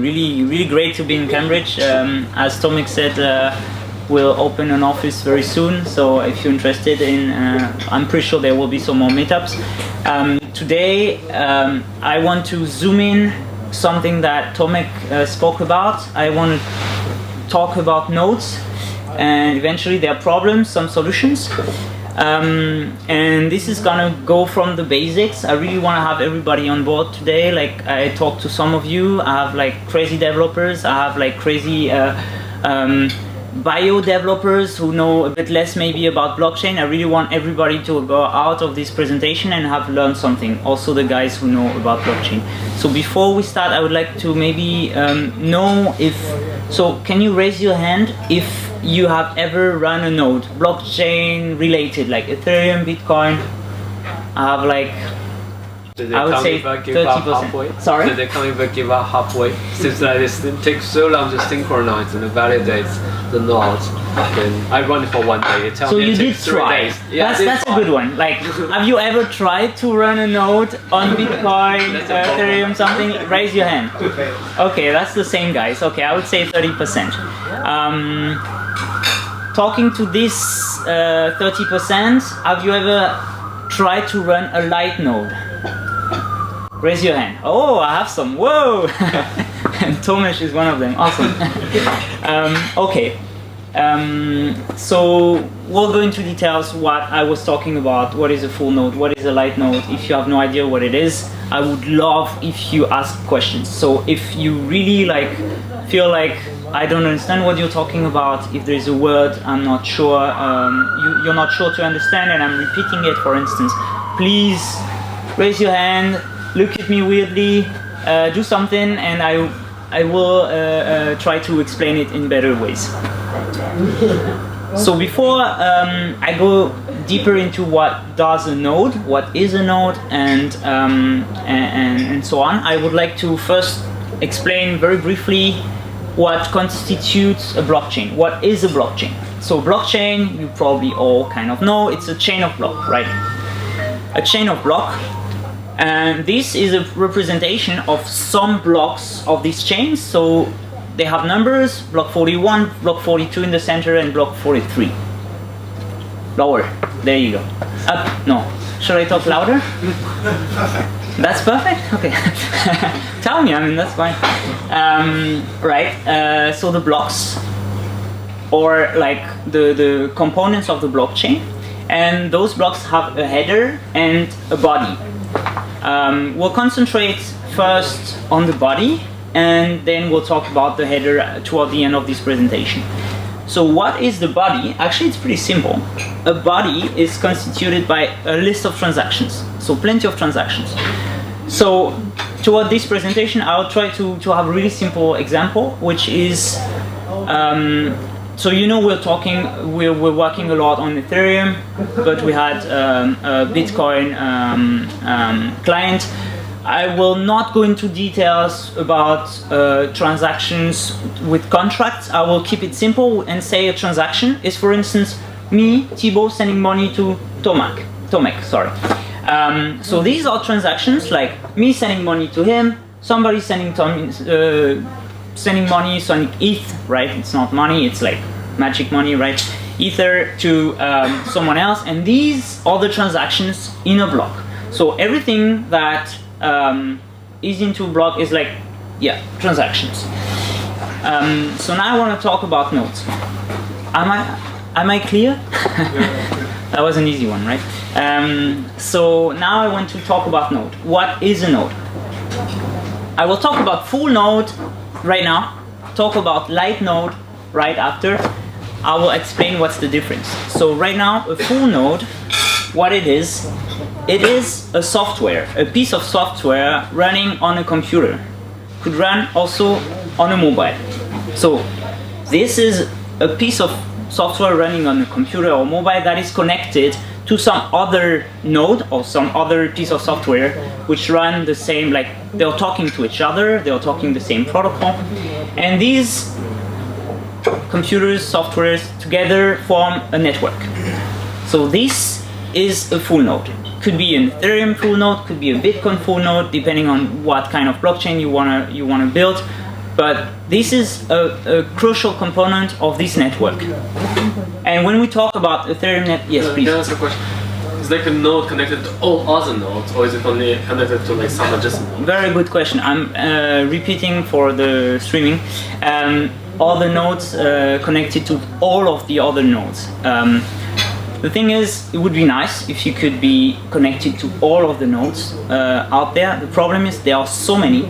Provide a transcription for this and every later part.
really great to be in Cambridge. As Tomek said, we'll open an office very soon. So if you're interested in, I'm pretty sure there will be some more meetups. Today, I want to zoom in something that Tomek spoke about. I want to talk about nodes and eventually their problems, some solutions. And this is gonna go from the basics. I really want to have everybody on board today. Like, I talked to some of you. I have like crazy developers. I have like crazy bio developers who know a bit less maybe about blockchain. I really want everybody to go out of this presentation and have learned something. Also the guys who know about blockchain. So before we start, I would like to maybe know if, so can you raise your hand if you have ever run a node, blockchain related, like Ethereum, Bitcoin? I have like, I would say 30%. Sorry? Did they can't even give up halfway? Seems like it takes so long to synchronize and validate the nodes. Then I run it for 1 day. It tells so me you it did takes 3 try. days. Yeah, that's a good one. Like, have you ever tried to run a node on Bitcoin, Ethereum, something? Raise your hand. Okay, that's the same guys. Okay, I would say 30%. Talking to this 30%, have you ever tried to run a light node? Raise your hand. Oh, I have some. Whoa! And Tomesh is one of them. Awesome. Okay. So we'll go into details what I was talking about. What is a full node? What is a light node? If you have no idea what it is, I would love if you ask questions. So if you really like feel like I don't understand what you're talking about, if there is a word I'm not sure, you're not sure to understand and I'm repeating it, for instance, please raise your hand, look at me weirdly, do something, and I will try to explain it in better ways. So before I go deeper into what does a node, what is a node, and so on, I would like to first explain very briefly what constitutes a blockchain. What is a blockchain? So blockchain, you probably all kind of know, it's a chain of block, right? A chain of block. And this is a representation of some blocks of these chains. So they have numbers, block 41, block 42 in the center, and block 43. Lower, there you go. Up, no. Should I talk louder? That's perfect? Okay. Tell me, I mean, that's fine. Right, so the blocks, or like the components of the blockchain, and those blocks have a header and a body. We'll concentrate first on the body, and then we'll talk about the header toward the end of this presentation. So what is the body? Actually, it's pretty simple. A body is constituted by a list of transactions, so plenty of transactions. So toward this presentation, I'll try to have a really simple example, which is, so you know we're working a lot on Ethereum, but we had a Bitcoin client. I will not go into details about transactions with contracts. I will keep it simple and say a transaction is, for instance, me, Thibaut, sending money to Tomek, sorry. So these are transactions like me sending money to him, somebody sending money, sending ETH, right? It's not money, it's like magic money, right? Ether to someone else, and these are the transactions in a block. So everything that is into a block is like, yeah, transactions. So now I want to talk about nodes. Am I clear? That was an easy one, right? So now I want to talk about node. What is a node? I will talk about full node right now, talk about light node right after. I will explain what's the difference. So right now, a full node, what it is a software, a piece of software running on a computer. Could run also on a mobile. So this is a piece of software running on a computer or mobile that is connected to some other node or some other piece of software which run the same, like they're talking to each other, they're talking the same protocol, and these computers, softwares together form a network. So this is a full node. Could be an Ethereum full node, could be a Bitcoin full node, depending on what kind of blockchain you wanna build. But this is a crucial component of this network. And when we talk about Ethereum net, yes, please. Can I ask a question? Is like a node connected to all other nodes, or is it only connected to like some adjacent nodes? Very good question. I'm repeating for the streaming. All the nodes connected to all of the other nodes. The thing is, it would be nice if you could be connected to all of the nodes out there. The problem is there are so many.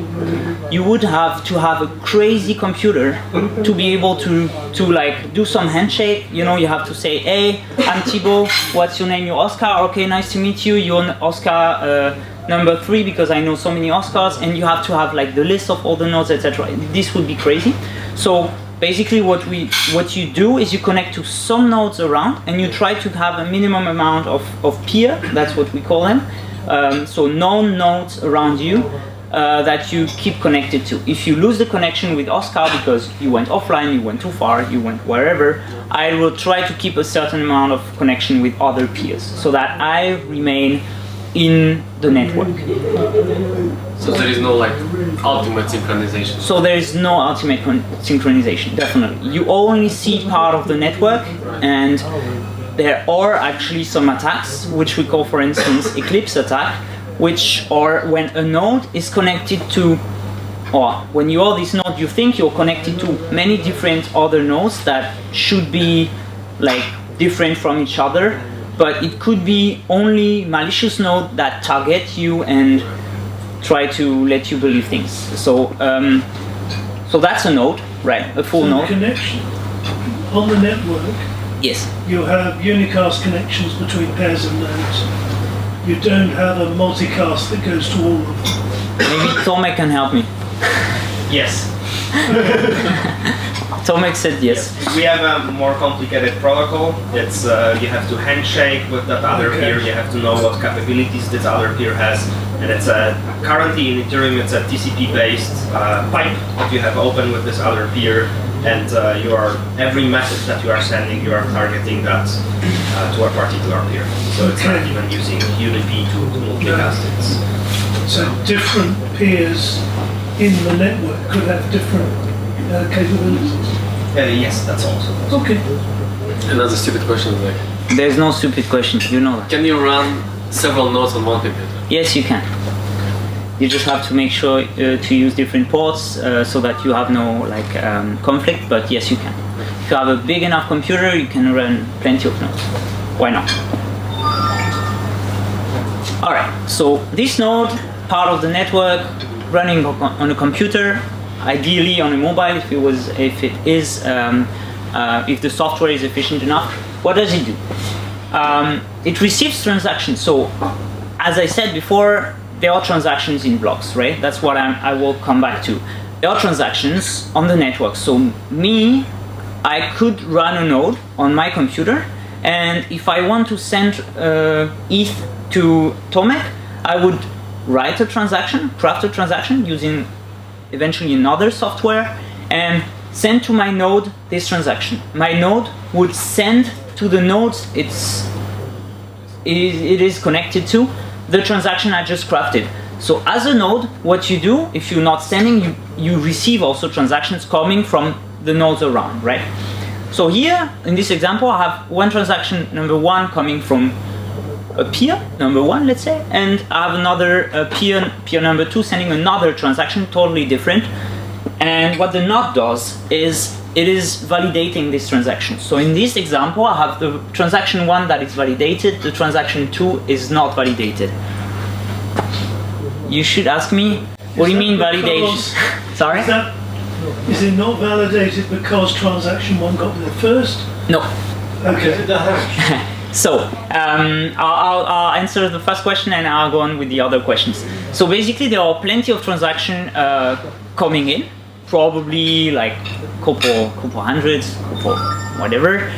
You would have to have a crazy computer to be able to like do some handshake. You know, you have to say, hey, I'm Thibaut, what's your name? You're Oscar, okay, nice to meet you. You're Oscar number 3 because I know so many Oscars, and you have to have like the list of all the nodes, etc. This would be crazy. So basically what you do is you connect to some nodes around, and you try to have a minimum amount of peer, that's what we call them, so known nodes around you that you keep connected to. If you lose the connection with Oscar because you went offline, you went too far, you went wherever, I will try to keep a certain amount of connection with other peers so that I remain in the network. So there is no like ultimate synchronization. So there is no ultimate synchronization, definitely. You only see part of the network, and there are actually some attacks, which we call, for instance, Eclipse attack, which are when a node is connected to, or when you are this node, you think you're connected to many different other nodes that should be like different from each other, but it could be only malicious node that target you and try to let you believe things. So, so that's a node, right? A full node. Connection on the network. Yes. You have unicast connections between pairs of nodes. You don't have a multicast that goes to all of them. Maybe Tomek can help me. Yes. Tomek said yes. We have a more complicated protocol. It's you have to handshake with that other peer. You have to know what capabilities this other peer has, and it's currently in Ethereum it's a TCP-based pipe that you have open with this other peer, and every message that you are sending, you are targeting that to a particular peer. So it's not even using UDP to multicast it. So different peers in the network could have different capabilities. Yes, that's also possible. Okay. Another stupid question is like, There's no stupid question, you know that. can you run several nodes on one computer? Yes, you can. You just have to make sure to use different ports so that you have no like conflict, but yes, you can. If you have a big enough computer, you can run plenty of nodes. Why not? Alright, so this node, part of the network, running on a computer, ideally on a mobile if the software is efficient enough. What does it do? It receives transactions. So as I said before, there are transactions in blocks, right? That's what I will come back to. There are transactions on the network. So I could run a node on my computer, and if I want to send ETH to Tomek, I would write a transaction, craft a transaction using eventually another software, and send to my node this transaction. My node would send to the nodes it is connected to the transaction I just crafted. So as a node, what you do, if you're not sending, you receive also transactions coming from the nodes around, right? So here, in this example, I have one transaction, number 1, coming from a peer, number 1, let's say, and I have another peer number 2 sending another transaction, totally different. And what the node does is it is validating this transaction. So in this example, I have the transaction 1 that is validated, the transaction 2 is not validated. You should ask me, what do you mean validation? Sorry? Is it not validated because transaction 1 got there first? No. Okay. So, I'll answer the first question and I'll go on with the other questions. So basically there are plenty of transactions coming in, probably like couple hundreds, couple whatever.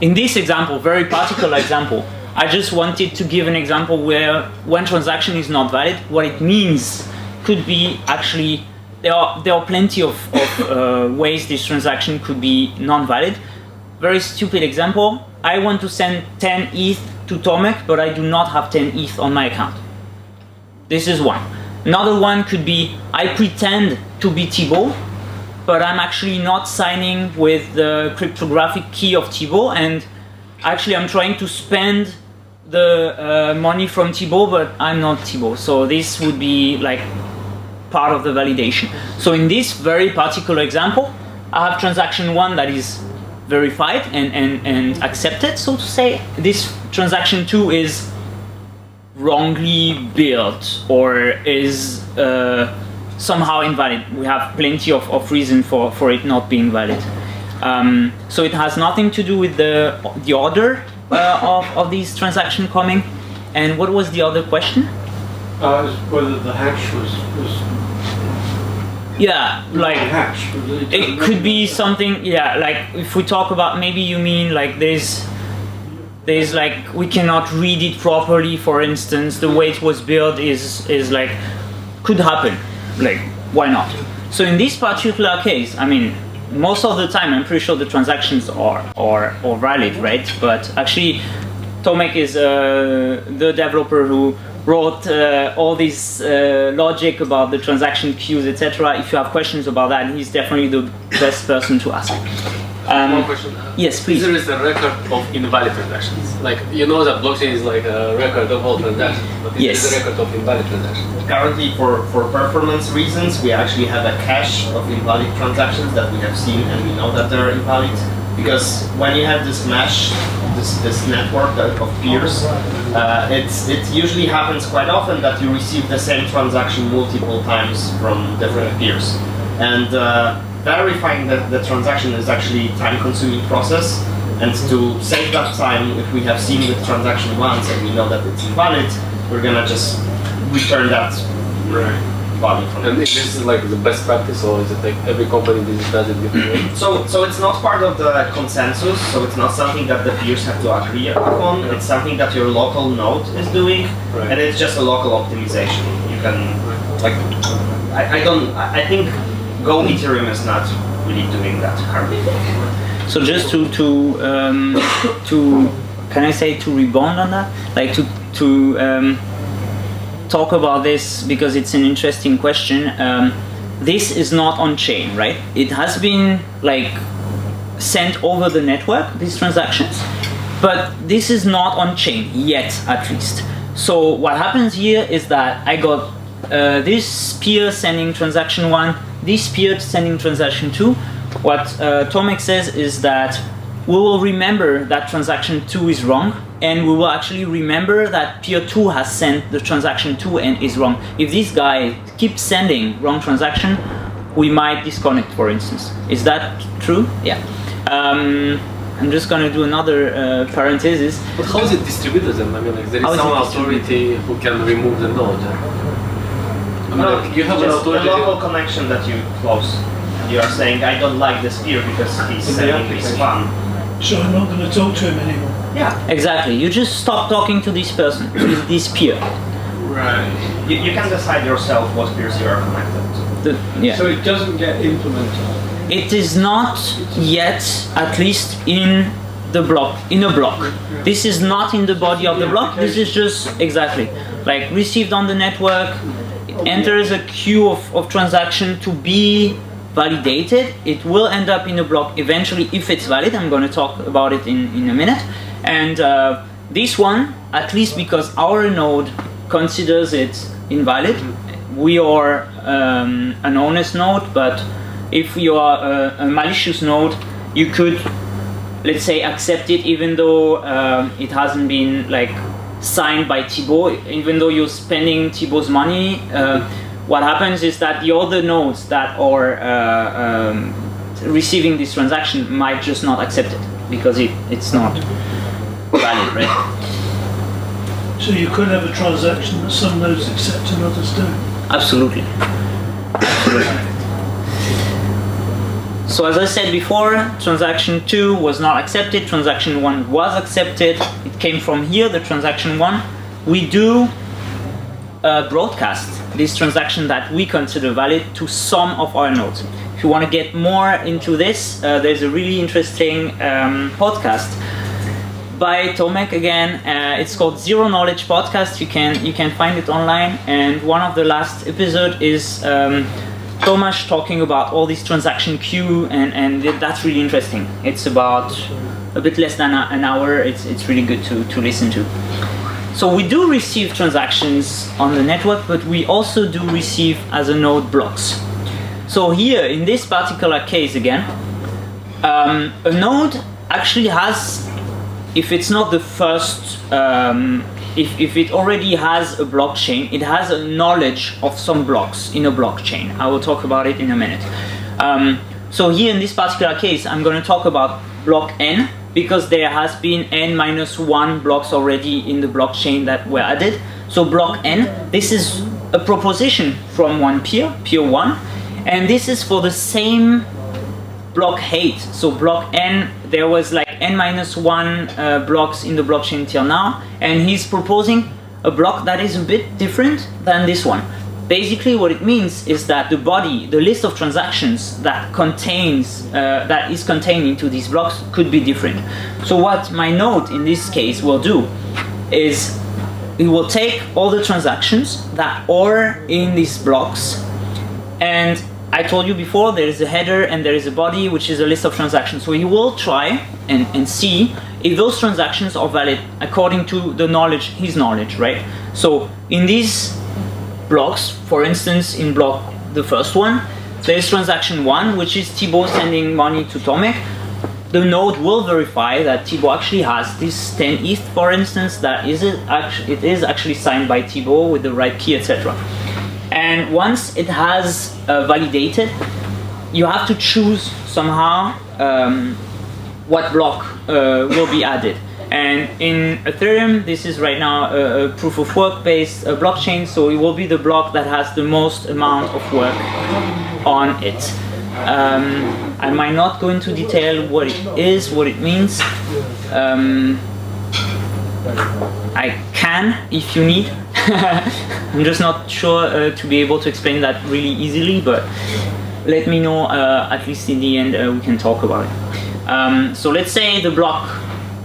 In this example, very particular example, I just wanted to give an example where one transaction is not valid. What it means could be actually, there are plenty of ways this transaction could be non-valid. Very stupid example. I want to send 10 ETH to Tomek, but I do not have 10 ETH on my account. This is one. Another one could be, I pretend to be Thibaut, but I'm actually not signing with the cryptographic key of Thibaut, and actually I'm trying to spend the money from Thibaut, but I'm not Thibaut. So this would be like part of the validation. So in this very particular example, I have transaction 1 that is verified and accepted, so to say. This transaction 2 is wrongly built or is somehow invalid. We have plenty of reason for it not being valid. So it has nothing to do with the order of these transactions coming. And what was the other question? Whether the hash was yeah, like hash. it could be something. Yeah, like if we talk about, maybe you mean like there's like we cannot read it properly. For instance, the way it was built is like could happen. Like why not? So in this particular case, I mean, most of the time I'm pretty sure the transactions are valid, right? But actually, Tomek is the developer who wrote all this logic about the transaction queues, etc. If you have questions about that, he's definitely the best person to ask. One question. Yes, please. There is a record of invalid transactions. Like, you know that blockchain is like a record of all transactions, but it Yes. is a record of invalid transactions. Currently, for performance reasons, we actually have a cache of invalid transactions that we have seen, and we know that they're invalid. Because when you have this mesh, this network of peers, it usually happens quite often that you receive the same transaction multiple times from different peers. And verifying that the transaction is actually time-consuming process, and to save that time, if we have seen the transaction once and we know that it's invalid, we're gonna just return that value from And it. this is like the best practice, or is it like every company does it differently? So it's not part of the consensus, so it's not something that the peers have to agree upon, it's something that your local node is doing, Right. and it's just a local optimization. You can, like, I think Go Ethereum is not really doing that currently. So just to can I say to rebound on that, like to talk about this because it's an interesting question. This is not on chain, right? It has been like sent over the network, these transactions, but this is not on chain yet, at least. So what happens here is that I got this peer sending transaction 1, this peer sending transaction 2. What Tomek says is that we will remember that transaction 2 is wrong, and we will actually remember that peer 2 has sent the transaction 2 and is wrong. If this guy keeps sending wrong transaction, we might disconnect, for instance. Is that true? Yeah. I'm just gonna do another parenthesis. But how is it distributed then? I mean, like there How is is some it authority who can remove the node. I mean, like, you have an Just a authority. local connection that you close. You are saying, I don't like this peer because he's sending me spam. So I'm not going to talk to him anymore. Yeah. Exactly. You just stop talking to this person, to this peer. Right. You can decide yourself what peers you are connected to. Yeah. So it doesn't get implemented. It is not yet, at least in the block, in a block. This is not in the body of the block. This is just exactly like received on the network. It enters a queue of transaction to be validated. It will end up in a block eventually if it's valid. I'm going to talk about it in a minute. And this one, at least because our node considers it invalid, we are an honest node, but if you are a malicious node, you could, let's say, accept it even though it hasn't been like signed by Thibaut, even though you're spending Thibaut's money. What happens is that the other nodes that are receiving this transaction might just not accept it because it's not valid, right? So you could have a transaction that some nodes accept and others don't. Absolutely. So as I said before, transaction 2 was not accepted, transaction 1 was accepted. It came from here, the transaction 1. We do broadcast this transaction that we consider valid to some of our nodes. If you want to get more into this, there's a really interesting podcast by Tomek again. It's called Zero Knowledge Podcast. You can find it online. And one of the last episode is Tomasz talking about all this transaction queue, and that's really interesting. It's about a bit less than an hour. It's really good to listen to. So we do receive transactions on the network, but we also do receive as a node blocks. So here in this particular case again, a node actually has, if it's not the first, if it already has a blockchain, it has a knowledge of some blocks in a blockchain. I will talk about it in a minute. So here in this particular case, I'm going to talk about block N, because there has been n-1 blocks already in the blockchain that were added. So block N, this is a proposition from one peer 1, and this is for the same block height. So block N, there was like n-1 blocks in the blockchain till now, and he's proposing a block that is a bit different than this one. Basically what it means is that the body, the list of transactions that is contained into these blocks could be different. So what my node in this case will do is it will take all the transactions that are in these blocks, and I told you before there is a header and there is a body, which is a list of transactions. So he will try and see if those transactions are valid according to the knowledge, his knowledge, right? So in these blocks, for instance, in block the first one, there's transaction 1, which is Thibaut sending money to Tomek. The node will verify that Thibaut actually has this 10 ETH, for instance, that it is actually signed by Thibaut with the right key, etc. And once it has validated, you have to choose somehow what block will be added. And in Ethereum, this is right now a proof of work based blockchain, so it will be the block that has the most amount of work on it. I might not go into detail what it is, what it means. I can if you need. I'm just not sure to be able to explain that really easily, but let me know at least in the end we can talk about it. So let's say the block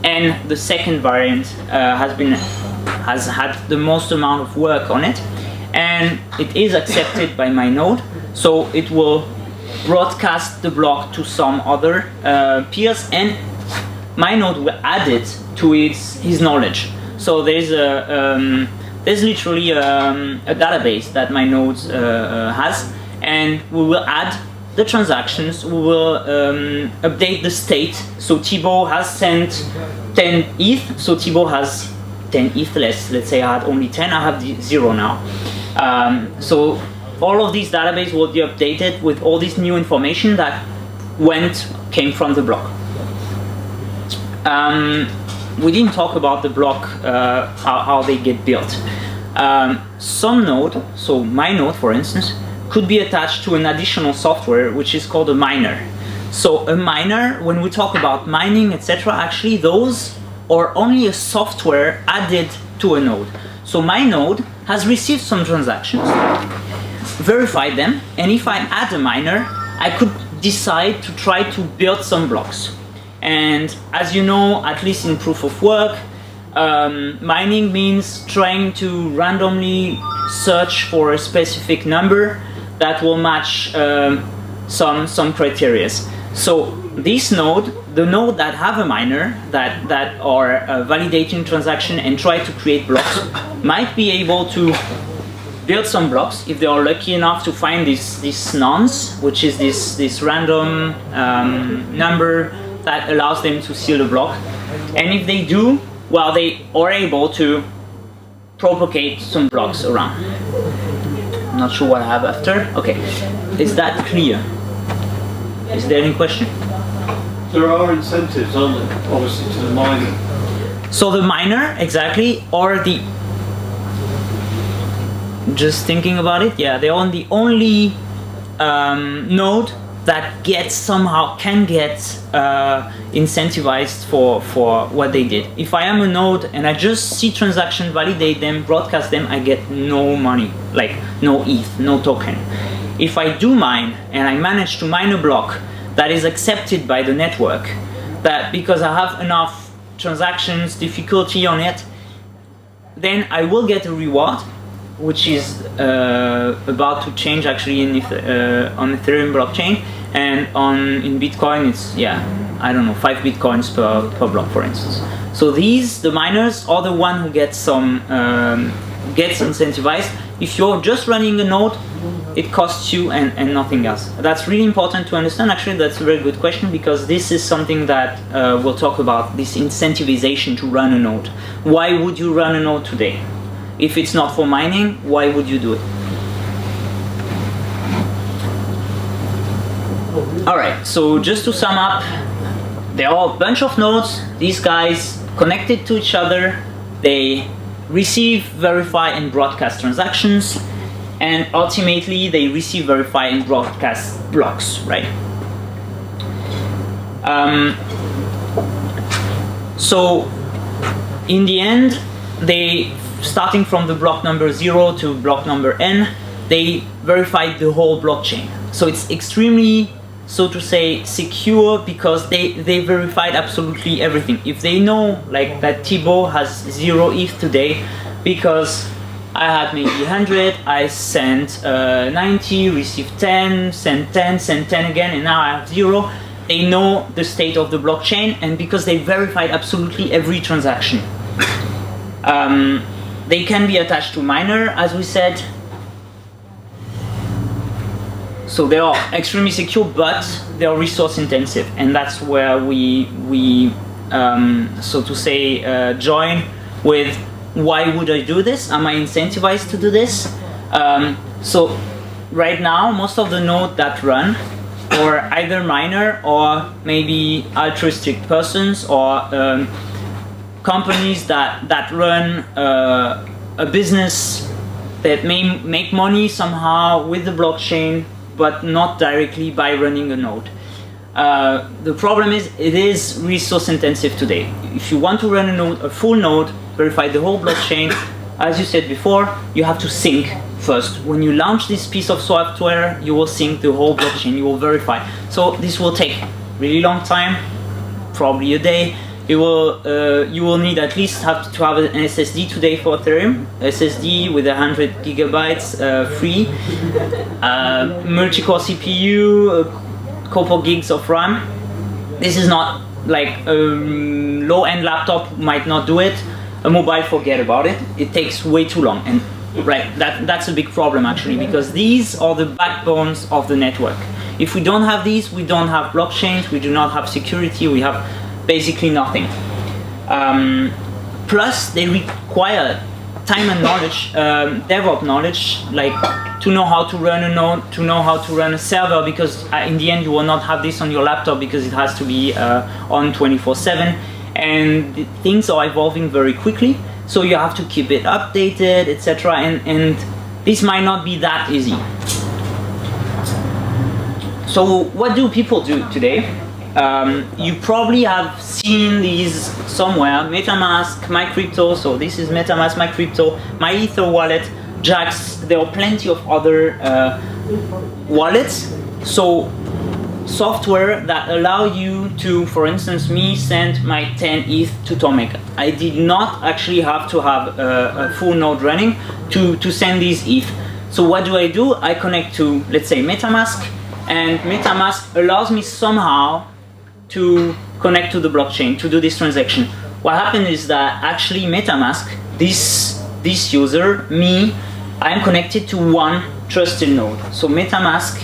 N, the second variant, has had the most amount of work on it, and it is accepted by my node, so it will broadcast the block to some other peers, and my node will add it to his knowledge. So there's literally a database that my node has, and we will add the transactions, we will update the state. So Thibaut has sent 10 ETH, so Thibaut has 10 ETH less. Let's say I had only 10, I have 0 now. So all of these databases will be updated with all this new information that came from the block. We didn't talk about the block, how they get built. Some node, so my node for instance, could be attached to an additional software which is called a miner. So a miner, when we talk about mining, etc., actually those are only a software added to a node. So my node has received some transactions, verified them, and if I add a miner, I could decide to try to build some blocks. And as you know, at least in proof of work, mining means trying to randomly search for a specific number that will match some criteria. So this node, the node that have a miner that are validating transaction and try to create blocks, might be able to build some blocks if they are lucky enough to find this nonce, which is this random number that allows them to seal the block. And if they do, well, they are able to propagate some blocks around. I'm not sure what I have after. Okay, is that clear? Is there any question? There are incentives, aren't there? Obviously to the miner. So the miner, exactly, or the... Just thinking about it, yeah, they're on the only node that can get incentivized for what they did. If I am a node and I just see transaction, validate them, broadcast them, I get no money, like no ETH, no token. If I do mine and I manage to mine a block that is accepted by the network, that because I have enough transactions, difficulty on it, then I will get a reward, which is about to change actually on Ethereum blockchain, and in Bitcoin it's, I don't know, 5 Bitcoins per block, for instance. So the miners are the one who gets incentivized. If you're just running a node, it costs you and nothing else. That's really important to understand. Actually, that's a very good question, because this is something that we'll talk about, this incentivization to run a node. Why would you run a node today? If it's not for mining, why would you do it? Alright, so just to sum up, there are a bunch of nodes. These guys connected to each other, they receive, verify, and broadcast transactions, and ultimately they receive, verify, and broadcast blocks, right? So in the end, starting from the block number 0 to block number n, they verified the whole blockchain. So it's extremely, so to say, secure, because they verified absolutely everything. If they know, like, that Thibaut has 0 ETH today because I had maybe 100, I sent 90, received 10, sent 10, sent 10 again, and now I have 0. They know the state of the blockchain, and because they verified absolutely every transaction. They can be attached to miner, as we said. So they are extremely secure, but they are resource intensive, and that's where we so to say, join with, why would I do this? Am I incentivized to do this? So right now, most of the nodes that run are either miner or maybe altruistic persons, or companies that run a business that may make money somehow with the blockchain, but not directly by running a node. The problem is, it is resource intensive today. If you want to run a node, a full node, verify the whole blockchain, as you said before, you have to sync first. When you launch this piece of software, you will sync the whole blockchain, you will verify. So this will take really long time, probably a day. You will need at least to have an SSD today for Ethereum. SSD with 100 gigabytes free, multi-core CPU, a couple gigs of RAM. This is not like a low-end laptop might not do it. A mobile, forget about it. It takes way too long, and that's a big problem actually, because these are the backbones of the network. If we don't have these, we don't have blockchains. We do not have security. We have basically nothing. Plus, they require time and knowledge, DevOps knowledge, like to know how to run a node, to know how to run a server, because in the end you will not have this on your laptop, because it has to be on 24/7, and things are evolving very quickly, so you have to keep it updated, etc. And this might not be that easy. So what do people do today? You probably have seen these somewhere: MetaMask, MyCrypto. So this is MetaMask, MyCrypto, MyEther wallet, Jax. There are plenty of other wallets. So software that allow you to, for instance, me send my 10 ETH to Tomek. I did not actually have to have a full node running to send these ETH. So what do? I connect to, let's say, MetaMask, and MetaMask allows me somehow to connect to the blockchain to do this transaction. What happened is that actually MetaMask, this user, me, I am connected to one trusted node. So MetaMask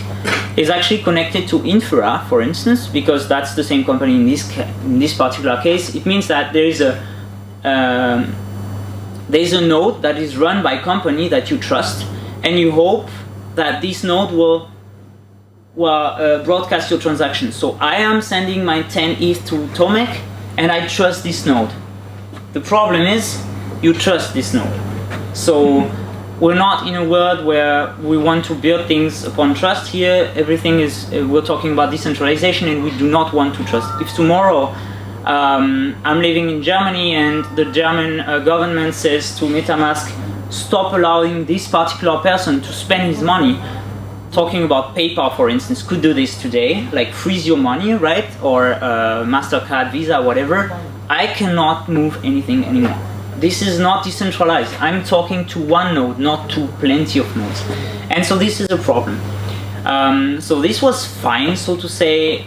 is actually connected to Infura, for instance, because that's the same company in this particular case. It means that there is a node that is run by a company that you trust, and you hope that this node will broadcast your transaction. So I am sending my 10 ETH to Tomek, and I trust this node. The problem is, you trust this node. So we're not in a world where we want to build things upon trust here. Everything is, we're talking about decentralization, and we do not want to trust. If tomorrow I'm living in Germany and the German government says to MetaMask, stop allowing this particular person to spend his money, talking about PayPal, for instance, could do this today, like freeze your money, right? Or MasterCard, Visa, whatever. I cannot move anything anymore. This is not decentralized. I'm talking to one node, not to plenty of nodes. And so this is a problem. So this was fine, so to say,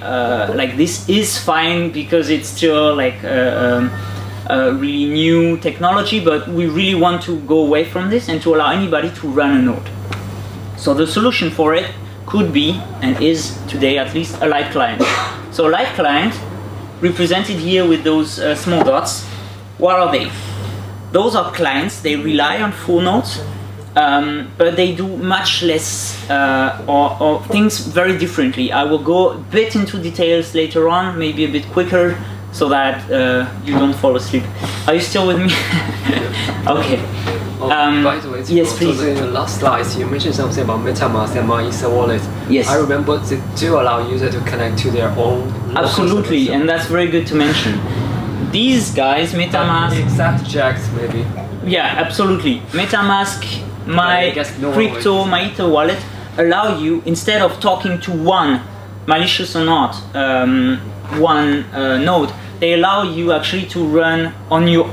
like this is fine because it's still like a really new technology, but we really want to go away from this and to allow anybody to run a node. So the solution for it could be, and is today at least, a light client. So light client, represented here with those small dots, what are they? Those are clients, they rely on full nodes, but they do much less or things very differently. I will go a bit into details later on, maybe a bit quicker, so that you don't fall asleep. Are you still with me? Okay. By the way, yes, please. So in the last slides, you mentioned something about MetaMask and My Ether wallet. Yes. I remember they do allow users to connect to their own. Absolutely, and that's very good to mention. These guys, MetaMask. Exact checks, maybe. Yeah, absolutely. MetaMask, my crypto, my Ether wallet allow you, instead of talking to one, malicious or not, one node, they allow you actually to run on your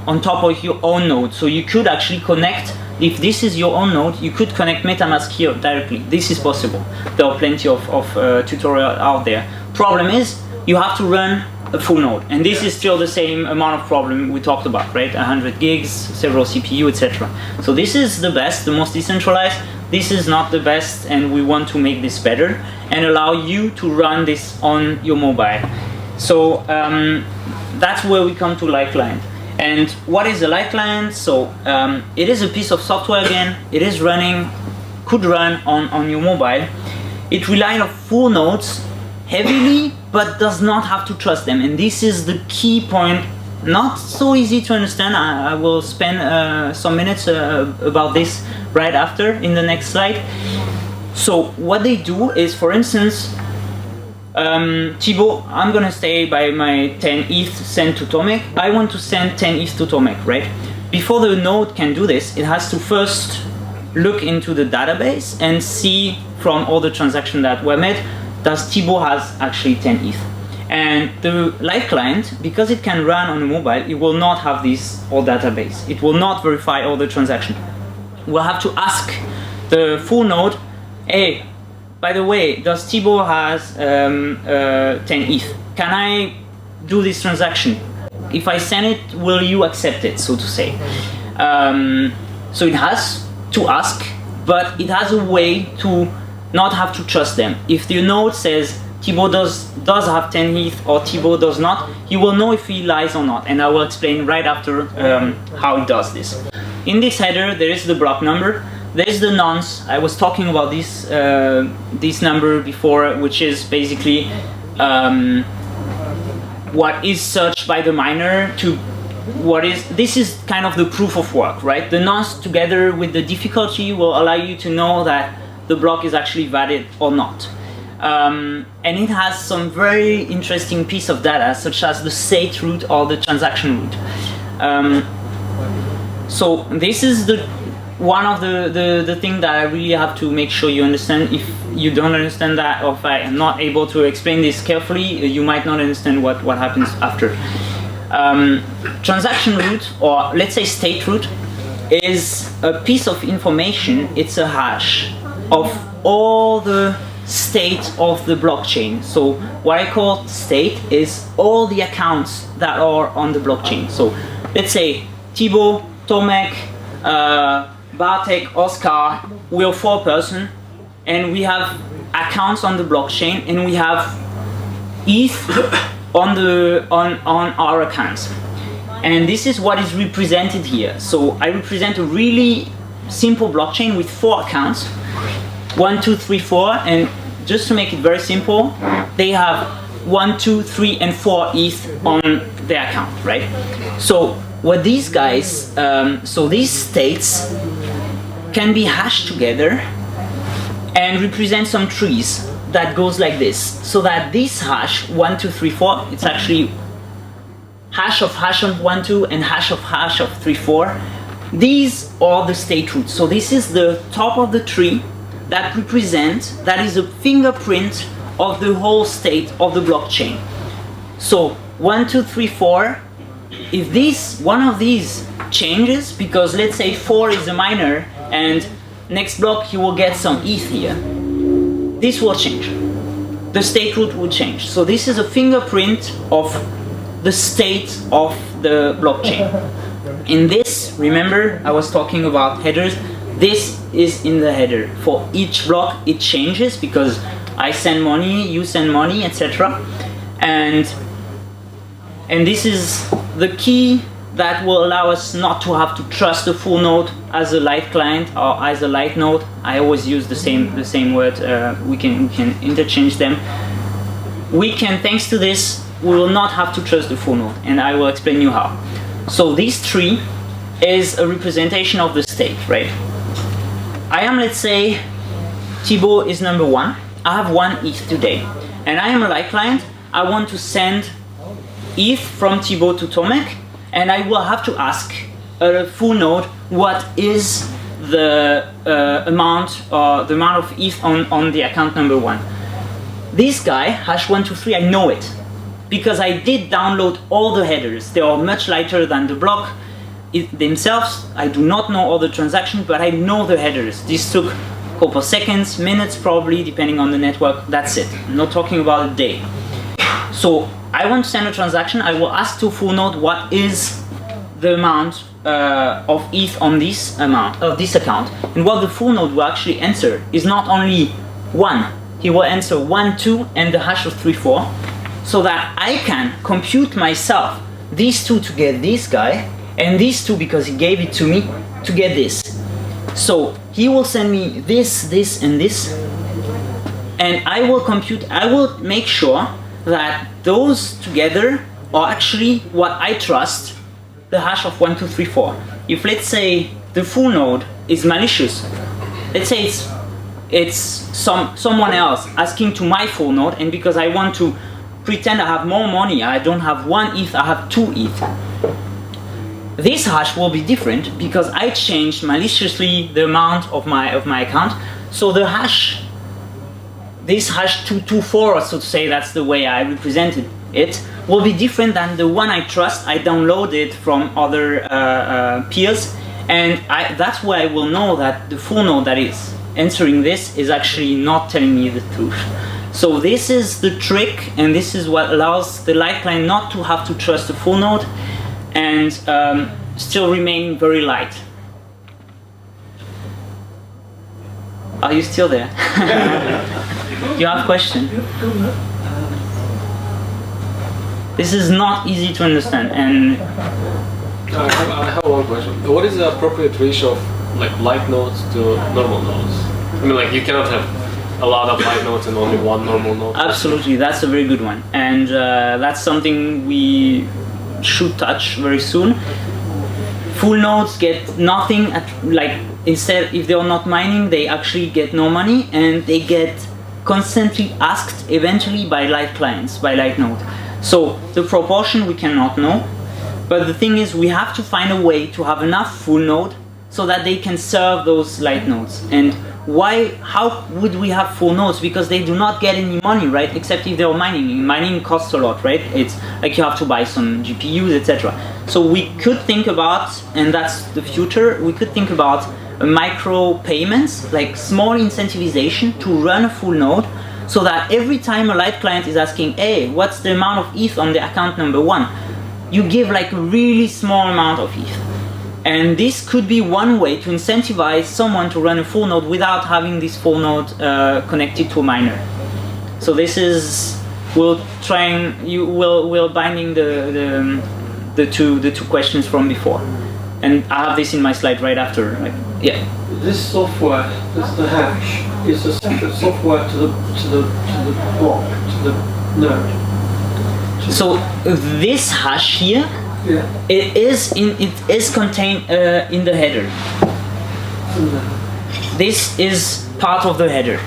on top of your own node. So you could actually connect. If this is your own node, you could connect MetaMask here directly. This is possible. There are plenty of tutorials out there. Problem is, you have to run a full node, and this is still the same amount of problem we talked about, right? 100 gigs, several CPU, etc. So this is the best, the most decentralized. This is not the best, and we want to make this better and allow you to run this on your mobile. So that's where we come to light client. And what is a light client? So it is a piece of software again. It is running, could run on your mobile. It relies on full nodes heavily, but does not have to trust them. And this is the key point. Not so easy to understand. I will spend some minutes about this right after in the next slide. So what they do is, for instance, Thibaut, I'm gonna stay by my 10 ETH sent to Tomek. I want to send 10 ETH to Tomek, right? Before the node can do this, it has to first look into the database and see from all the transactions that were made, does Thibaut has actually 10 ETH. And the light client, because it can run on a mobile, it will not have this whole database. It will not verify all the transactions. We'll have to ask the full node, hey, by the way, does Thibaut has 10 ETH? Can I do this transaction? If I send it, will you accept it, so to say? So it has to ask, but it has a way to not have to trust them. If the node says Thibaut does have 10 ETH or Thibaut does not, you will know if he lies or not, and I will explain right after how it does this. In this header, there is the block number. There is the nonce. I was talking about this number before, which is basically what is searched by the miner to what is. This is kind of the proof of work, right? The nonce together with the difficulty will allow you to know that the block is actually valid or not. And it has some very interesting piece of data, such as the state root or the transaction root. So this is one of the thing that I really have to make sure you understand. If you don't understand that, or if I am not able to explain this carefully, you might not understand what happens after. Transaction root, or let's say state root, is a piece of information. It's a hash of all the state of the blockchain. So what I call state is all the accounts that are on the blockchain. So let's say Thibaut, Tomek, Bartek, Oscar, we're 4 persons, and we have accounts on the blockchain, and we have ETH on our accounts. And this is what is represented here. So I represent a really simple blockchain with 4 accounts, 1, 2, 3, 4, and just to make it very simple, they have 1, 2, 3, and 4 ETH on their account, right? So what these guys, so these states can be hashed together and represent some trees that goes like this. So that this hash, 1, 2, 3, 4, it's actually hash of 1, 2, and hash of 3, 4. These are the state roots. So this is the top of the tree that is a fingerprint of the whole state of the blockchain. So 1, 2, 3, 4, if one of these changes, because let's say 4 is a miner and next block you will get some ETH here, this will change. The state root will change. So this is a fingerprint of the state of the blockchain. In this, remember I was talking about headers, this is in the header. For each block it changes because I send money, you send money, etc. And this is the key that will allow us not to have to trust the full node as a light client or as a light node. I always use the same word. We can interchange them. We can, thanks to this, we will not have to trust the full node, and I will explain you how. So this tree is a representation of the state, right? I am, let's say, Thibaut is number 1. I have 1 ETH today, and I am a light client. I want to send ETH from Thibaut to Tomek, and I will have to ask a full node what is the amount of ETH on the account number 1. This guy, hash123, I know it because I did download all the headers. They are much lighter than the block themselves. I do not know all the transactions, but I know the headers. This took a couple seconds, minutes probably, depending on the network. That's it. I'm not talking about a day. So I want to send a transaction. I will ask to full node what is the amount of ETH on this account, and what the full node will actually answer is not only 1. He will answer 1, 2, and the hash of 3, 4, so that I can compute myself these 2 to get this guy, and these 2 because he gave it to me to get this. So he will send me this, this, and this, and I will make sure that those together are actually what I trust, the hash of 1, 2, 3, 4. If let's say the full node is malicious, let's say it's someone else asking to my full node, and because I want to pretend I have more money, I don't have 1 ETH, I have 2 ETH. This hash will be different because I changed maliciously the amount of my account. So the hash, this hash 224, so to say, that's the way I represented it, will be different than the one I trust. I downloaded from other peers, and that's where I will know that the full node that is answering this is actually not telling me the truth. So this is the trick, and this is what allows the light client not to have to trust the full node and still remain very light. Are you still there? You have a question? This is not easy to understand, and I have one question. What is the appropriate ratio of like light nodes to normal nodes? I mean, like you cannot have a lot of light nodes and only one normal node. Absolutely, that's a very good one, and that's something we should touch very soon. Full nodes get nothing. Instead, if they are not mining, they actually get no money, and they get constantly asked eventually by light clients, by light node. So the proportion we cannot know, but the thing is we have to find a way to have enough full node so that they can serve those light nodes. And how would we have full nodes? Because they do not get any money, right? Except if they are mining. Mining costs a lot, right? It's like you have to buy some GPUs, etc. So we could think about, and that's the future, we could think about micro payments, like small incentivization to run a full node, so that every time a light client is asking, hey, what's the amount of ETH on the account number 1? You give like a really small amount of ETH. And this could be one way to incentivize someone to run a full node without having this full node connected to a miner. So this is, we'll binding the two questions from before. And I have this in my slide right after. Yeah. This software, the hash, is a separate software to the block, to the node. So this hash here, yeah, it is contained in the header. This is part of the header,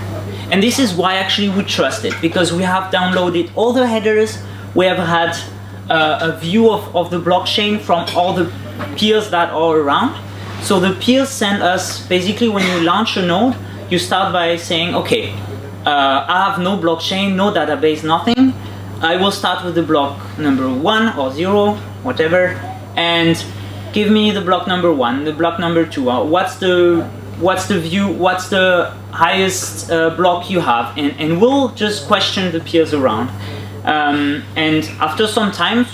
and this is why actually we trust it, because we have downloaded all the headers. We have had a view of the blockchain from all the peers that are around. So the peers send us, basically when you launch a node, you start by saying, okay, I have no blockchain, no database, nothing. I will start with the block number 1 or 0, whatever, and give me the block number 1, the block number 2. What's the view? What's the highest block you have? And we'll just question the peers around. And after some time,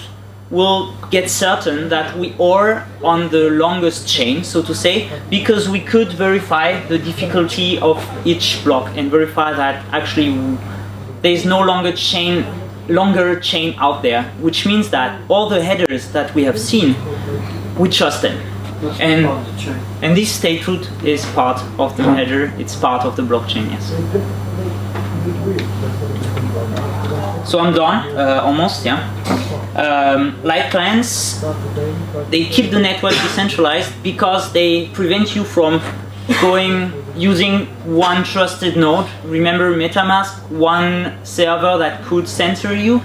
we'll get certain that we are on the longest chain, so to say, because we could verify the difficulty of each block and verify that actually there is no longer chain out there, which means that all the headers that we have seen, we trust them. And this state root is part of the header, it's part of the blockchain, yes. So I'm done, almost, yeah. Light clients, they keep the network decentralized because they prevent you from using one trusted node. Remember MetaMask, one server that could censor you.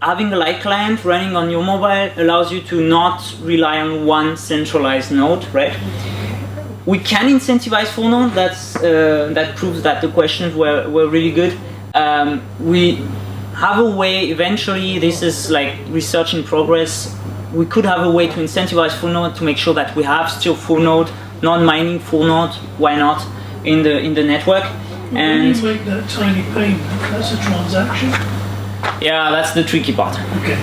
Having a light client running on your mobile allows you to not rely on one centralized node, right? We can incentivize full node. That proves that the questions were really good. We have a way, eventually, this is like research in progress, we could have a way to incentivize full node to make sure that we have still full node, non-mining full node, why not, in the network. And when you make that tiny payment, that's a transaction? Yeah, that's the tricky part. Okay.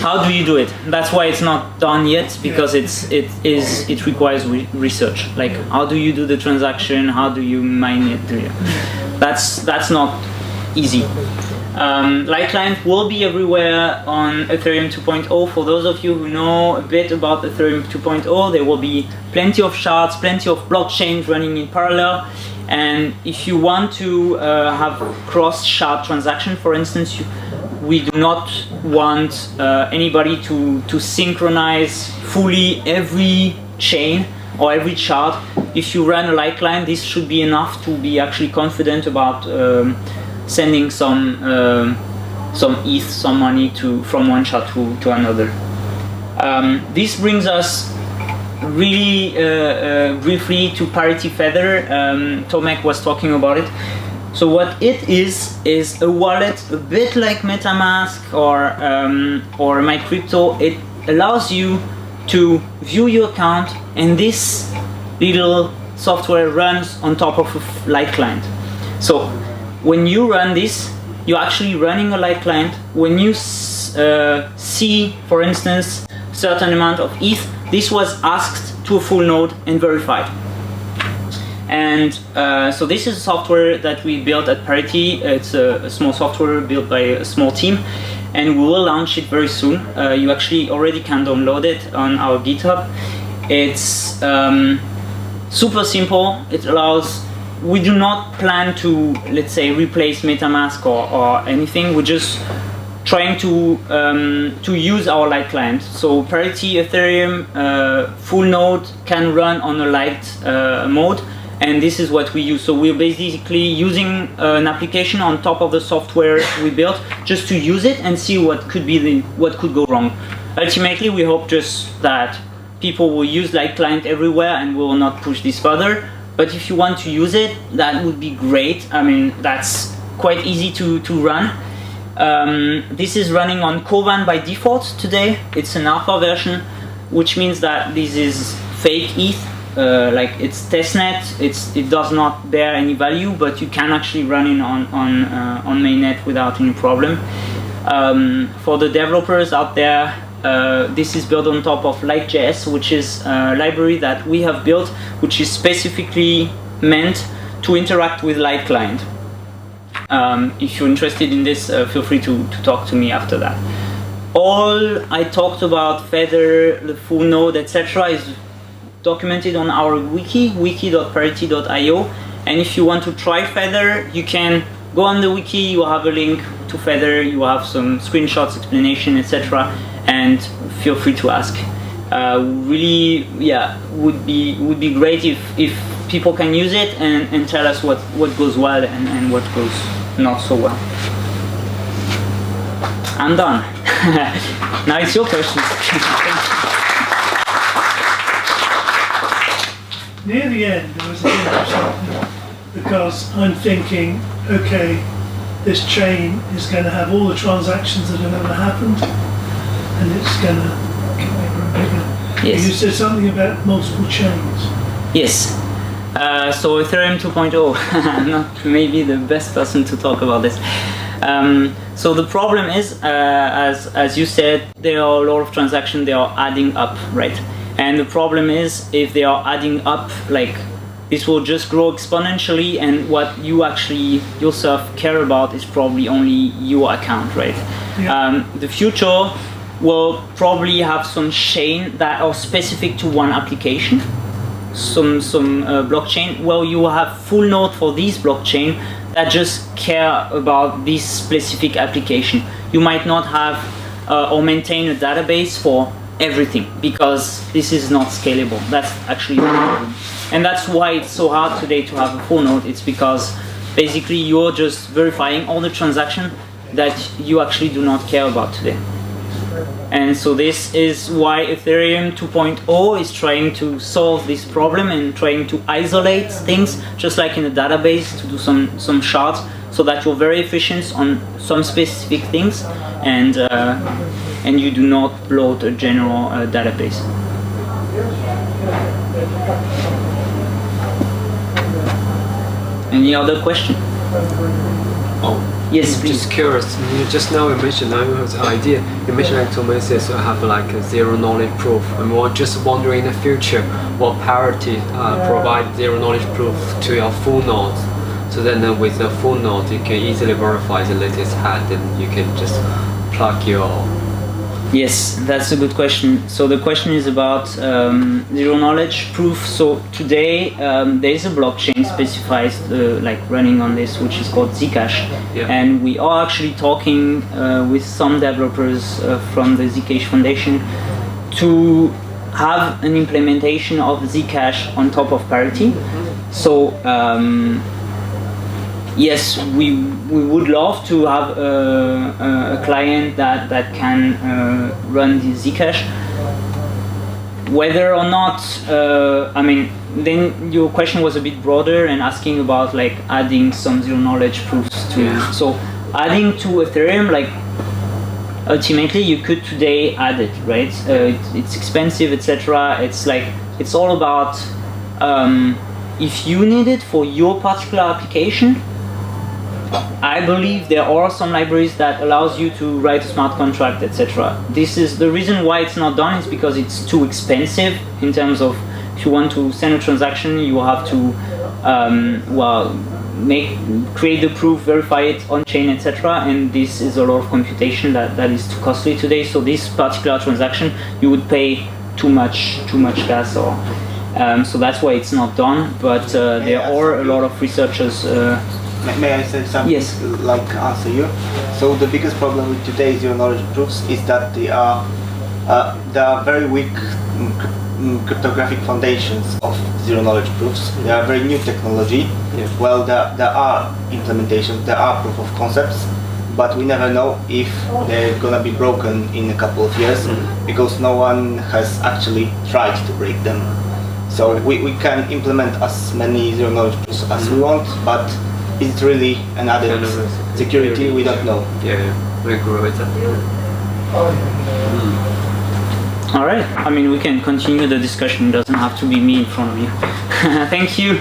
How do you do it? That's why it's not done yet, because it requires research. Like, how do you do the transaction? How do you mine it? That's not easy. Light client will be everywhere on Ethereum 2.0. For those of you who know a bit about Ethereum 2.0, there will be plenty of shards, plenty of blockchains running in parallel. And if you want to have cross-shard transaction, for instance, we do not want anybody to synchronize fully every chain or every shard. If you run a light client, this should be enough to be actually confident about sending some ETH, some money from one shard to another. This brings us really briefly to Parity Feather. Tomek was talking about it. So what it is a wallet a bit like MetaMask or MyCrypto. It allows you to view your account, and this little software runs on top of a light client. So when you run this, you're actually running a light client. When you see, for instance, certain amount of ETH, this was asked to a full node and verified. And so this is software that we built at Parity. It's a small software built by a small team, and we will launch it very soon. You actually already can download it on our GitHub. It's super simple. It allows, we do not plan to, let's say, replace MetaMask or anything. We're just trying to use our light client. So Parity Ethereum full node can run on a light mode, and this is what we use. So we're basically using an application on top of the software we built just to use it and see what could go wrong. Ultimately, we hope just that people will use light client everywhere and will not push this further. But if you want to use it, that would be great. I mean, that's quite easy to run. This is running on Kovan by default today. It's an alpha version, which means that this is fake ETH. Like it's testnet, it does not bear any value, but you can actually run it on mainnet without any problem. For the developers out there, this is built on top of Light.js, which is a library that we have built, which is specifically meant to interact with Light client. If you're interested in this, feel free to talk to me after that. All I talked about, Feather, the full node, etc., is documented on our wiki.parity.io, and if you want to try Feather, you can go on the wiki. You have a link to Feather, you have some screenshots, explanation, etc., and feel free to ask. Really, yeah, would be great if people can use it and tell us what goes well and what goes not so well. I'm done. Now it's your questions. near the end there was a hint of something, because I'm thinking, okay, this chain is going to have all the transactions that have ever happened, and it's going to get bigger and bigger. Yes. You said something about multiple chains. Yes. So Ethereum 2.0, I'm not maybe the best person to talk about this. So the problem is, as you said, there are a lot of transactions, they are adding up, right? And the problem is, if they are adding up, like, this will just grow exponentially, and what you actually yourself care about is probably only your account, right? Yeah. The future will probably have some chain that are specific to one application, some blockchain. Well, you will have full node for this blockchain that just care about this specific application. You might not have or maintain a database for everything, because this is not scalable. That's actually the problem. And that's why it's so hard today to have a full node. It's because basically you're just verifying all the transactions that you actually do not care about today. And so this is why Ethereum 2.0 is trying to solve this problem and trying to isolate things, just like in a database, to do some shards, so that you're very efficient on some specific things, and you do not bloat a general database. Any other question? Oh, Yes, please. just curious. Just now you mentioned I have an idea. You mentioned automations have like a zero knowledge proof. I'm just wondering in the future, will Parity provide zero knowledge proof to your full nodes? So then with the full node, you can easily verify the latest hash, and you can just plug your. Yes, that's a good question. So the question is about zero knowledge proof. So today there is a blockchain specified like running on this, which is called Zcash. Yeah. And we are actually talking with some developers from the Zcash Foundation to have an implementation of Zcash on top of Parity. So yes, we would love to have a client that can run the Zcash. Whether or not, I mean, then your question was a bit broader and asking about like adding some zero knowledge proofs to. Yeah. So adding to Ethereum, like ultimately you could today add it, right? It's expensive, etc. It's like it's all about if you need it for your particular application. I believe there are some libraries that allows you to write a smart contract, etc. This is the reason why it's not done, is because it's too expensive in terms of, if you want to send a transaction, you have to create the proof, verify it on chain, etc. And this is a lot of computation that is too costly today. So this particular transaction, you would pay too much gas, or so that's why it's not done. But there are a lot of researchers. May I say something? Yes. Like answer you? So the biggest problem with today's zero knowledge proofs is that they are very weak cryptographic foundations of zero knowledge proofs. They are very new technology. Yeah. Well, there are implementations, there are proof of concepts, but we never know if they're gonna be broken in a couple of years, because no one has actually tried to break them. So we can implement as many zero knowledge proofs as we want, but is it really an added security? We don't know. Yeah, we agree with that. All right. I mean, we can continue the discussion. It doesn't have to be me in front of you. Thank you.